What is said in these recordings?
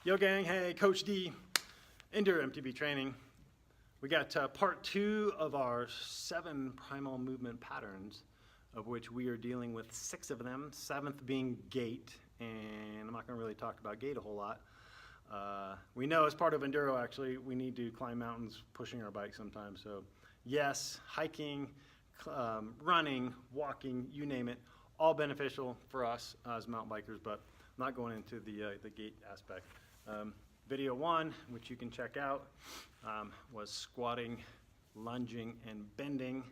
Yo gang, hey, Coach D, Indoor MTB training. We got part 2 of our 7 primal movement patterns, of which we are dealing with 6 of them, 7th being gait, and I'm not gonna really talk about gait a whole lot. We know as part of enduro, actually, we need to climb mountains pushing our bike sometimes. So yes, hiking, running, walking, you name it, all beneficial for us as mountain bikers, but I'm not going into the gait aspect. Video 1, which you can check out, was squatting, lunging, and bending,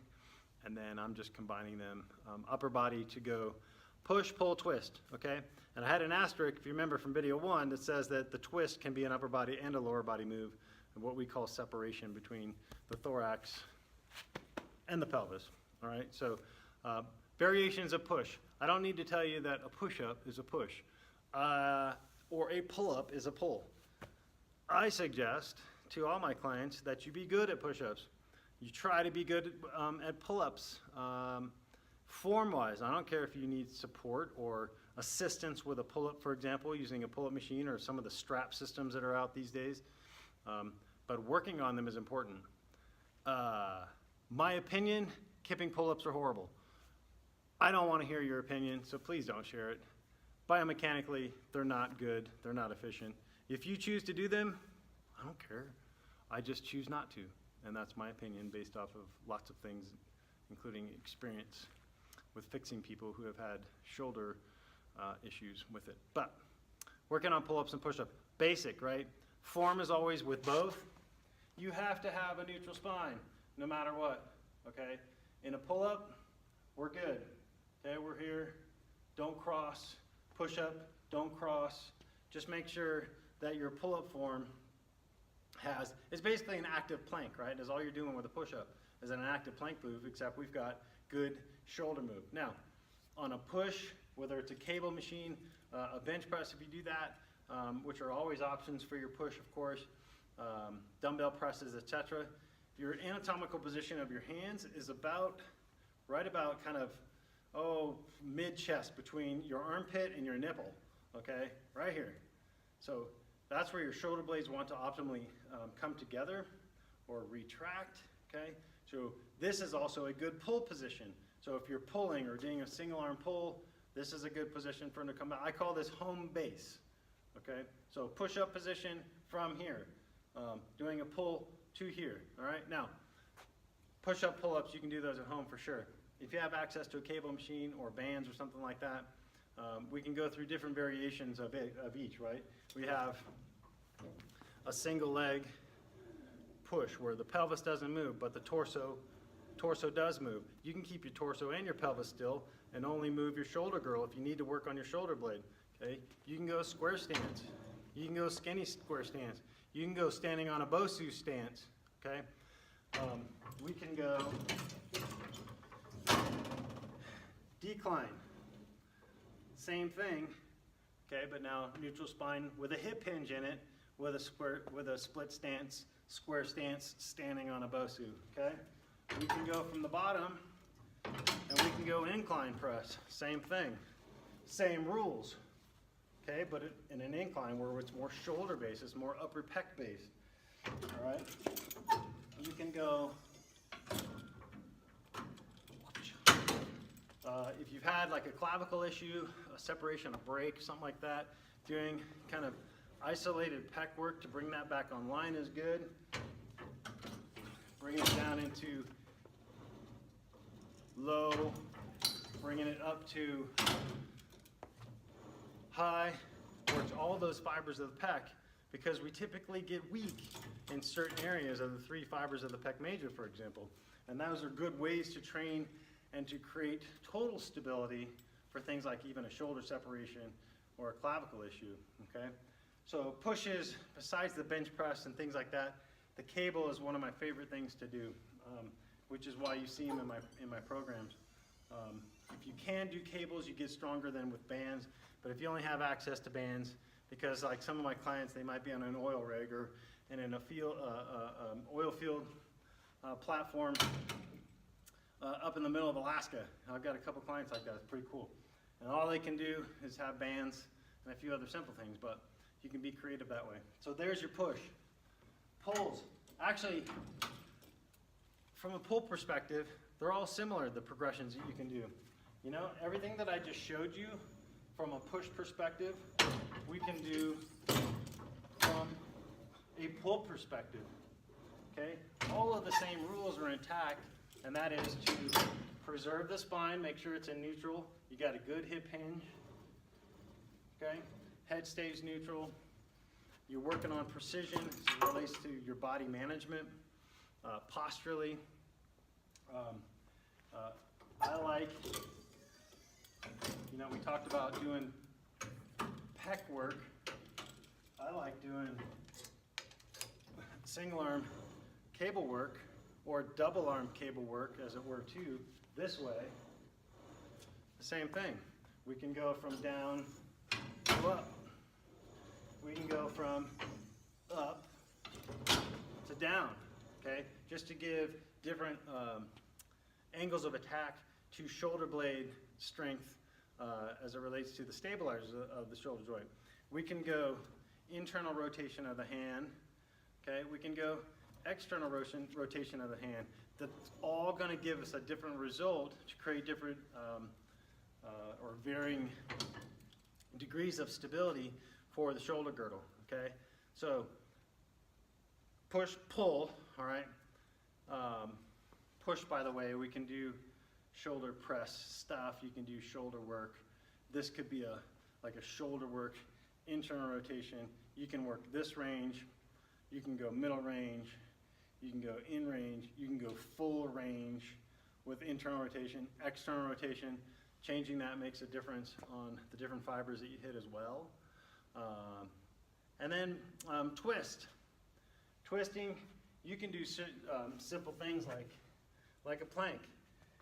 and then I'm just combining them. Upper body to go push, pull, twist, okay? And I had an asterisk, if you remember from video 1, that says that the twist can be an upper body and a lower body move, and what we call separation between the thorax and the pelvis, all right? So variations of push. I don't need to tell you that a push-up is a push, or a pull-up is a pull. I suggest to all my clients that you be good at push-ups. You try to be good at pull-ups. Form-wise, I don't care if you need support or assistance with a pull-up, for example, using a pull-up machine or some of the strap systems that are out these days. But working on them is important. My opinion, kipping pull-ups are horrible. I don't want to hear your opinion, so please don't share it. Biomechanically, they're not good, they're not efficient. If you choose to do them, I don't care. I just choose not to, and that's my opinion based off of lots of things, including experience with fixing people who have had shoulder issues with it. But working on pull-ups and push-ups, basic, right? Form is always with both. You have to have a neutral spine, no matter what, okay? In a pull-up, we're good, okay? We're here, don't cross. Push-up, don't cross. Just make sure that your pull-up form it's basically an active plank, right? That's all you're doing with a push-up is an active plank move, except we've got good shoulder move. Now, on a push, whether it's a cable machine, a bench press if you do that, which are always options for your push, of course, dumbbell presses, etc. Your anatomical position of your hands is right about kind of, mid-chest between your armpit and your nipple, okay? Right here. So that's where your shoulder blades want to optimally come together or retract, okay? So this is also a good pull position. So if you're pulling or doing a single arm pull, this is a good position for them to come out. I call this home base, okay? So push-up position from here, doing a pull to here, all right? Now, push-up, pull-ups, you can do those at home for sure. If you have access to a cable machine or bands or something like that, we can go through different variations of each, right? We have a single leg push where the pelvis doesn't move, but the torso does move. You can keep your torso and your pelvis still and only move your shoulder girdle if you need to work on your shoulder blade, okay? You can go square stance. You can go skinny square stance. You can go standing on a Bosu stance, okay? We can go decline, same thing, okay, but now neutral spine with a hip hinge in it, with a split stance, square stance, standing on a Bosu, okay? We can go from the bottom, and we can go incline press, same thing, same rules, okay, but in an incline where it's more shoulder based, it's more upper pec based, all right? You can go, if you've had like a clavicle issue, a separation, a break, something like that, doing kind of isolated pec work to bring that back online is good. Bringing it down into low, bringing it up to high, works all those fibers of the pec, because we typically get weak in certain areas of the 3 fibers of the pec major, for example. And those are good ways to train and to create total stability for things like even a shoulder separation or a clavicle issue, okay? So pushes, besides the bench press and things like that, the cable is one of my favorite things to do, which is why you see them in my programs. If you can do cables, you get stronger than with bands, but if you only have access to bands, because like some of my clients, they might be on an oil rig or in an oil field platform, up in the middle of Alaska. I've got a couple clients like that. It's pretty cool. And all they can do is have bands and a few other simple things. But You can be creative that way. So there's your push. Pulls. Actually, from a pull perspective, they're all similar, the progressions that you can do. You know, everything that I just showed you from a push perspective, we can do from a pull perspective. Okay? All of the same rules are intact, and that is to preserve the spine, make sure it's in neutral. You got a good hip hinge. Okay? Head stays neutral. You're working on precision as it relates to your body management, posturally. I like, you know, we talked about doing pec work. I like doing single arm cable work or double arm cable work, as it were, too, this way. The same thing. We can go from down to up. We can go from up to down, okay? Just to give different angles of attack to shoulder blade strength as it relates to the stabilizers of the shoulder joint. We can go internal rotation of the hand, okay? We can go external rotation of the hand. That's all going to give us a different result to create different or varying degrees of stability for the shoulder girdle, okay? So push, pull, all right? Push, by the way, we can do shoulder press stuff. You can do shoulder work. This could be like a shoulder work, internal rotation. You can work this range. You can go middle range. You can go in range. You can go full range with internal rotation, external rotation. Changing that makes a difference on the different fibers that you hit as well. And then twist. Twisting, you can do simple things like a plank.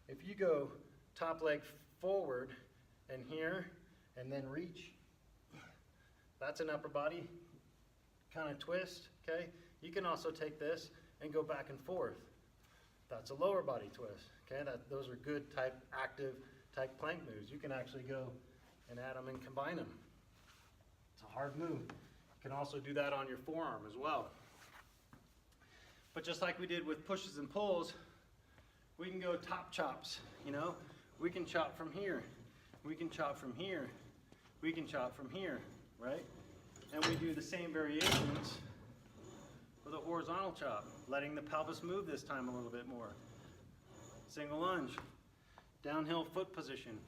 If you go top leg forward and here, and then reach, that's an upper body kind of twist, okay? You can also take this and go back and forth. That's a lower body twist, okay? Those are good active type plank moves. You can actually go and add them and combine them. It's a hard move. You can also do that on your forearm as well. But just like we did with pushes and pulls, we can go top chops, you know? We can chop from here. We can chop from here. We can chop from here, right? And we do the same variations with a horizontal chop, letting the pelvis move this time a little bit more. Single lunge, downhill foot position,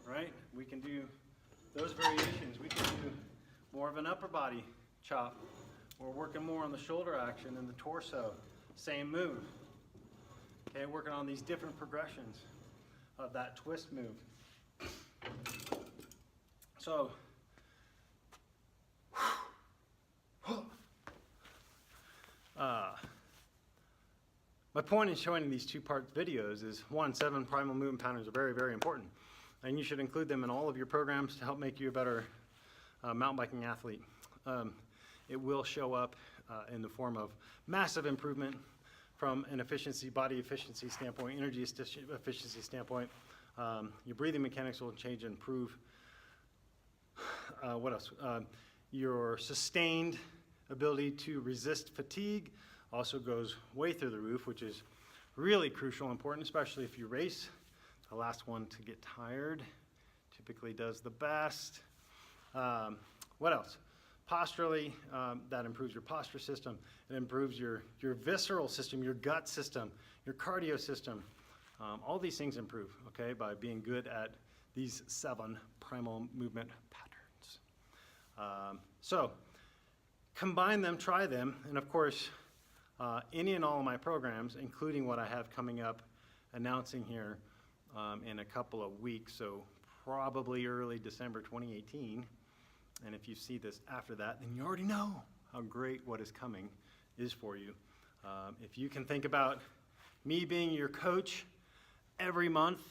right? We can do those variations. We can do more of an upper body chop. We're working more on the shoulder action and the torso. Same move. Okay, working on these different progressions of that twist move. So, my point in showing these two-part videos is, one, 7 primal movement patterns are very, very important. And you should include them in all of your programs to help make you a better mountain biking athlete. It will show up in the form of massive improvement from an efficiency, body efficiency standpoint, energy efficiency standpoint. Your breathing mechanics will change and improve. What else? Your sustained ability to resist fatigue also goes way through the roof, which is really crucial and important, especially if you race. The last one to get tired typically does the best. What else? Posturally, that improves your posture system. It improves your visceral system, your gut system, your cardio system. All these things improve, okay, by being good at these 7 primal movement patterns. So, combine them, try them, and of course, any and all of my programs, including what I have coming up, announcing here in a couple of weeks, so probably early December 2018. And if you see this after that, then you already know how great what is coming is for you. If you can think about me being your coach every month,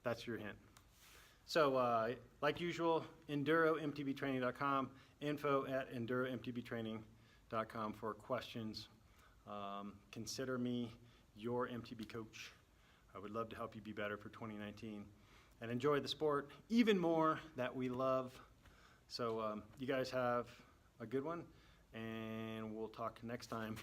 that's your hint. So like usual, EnduroMTBtraining.com, info@EnduroMTBtraining.com for questions. Consider me your MTB coach. I would love to help you be better for 2019 and enjoy the sport even more that we love So you guys have a good one, and we'll talk next time.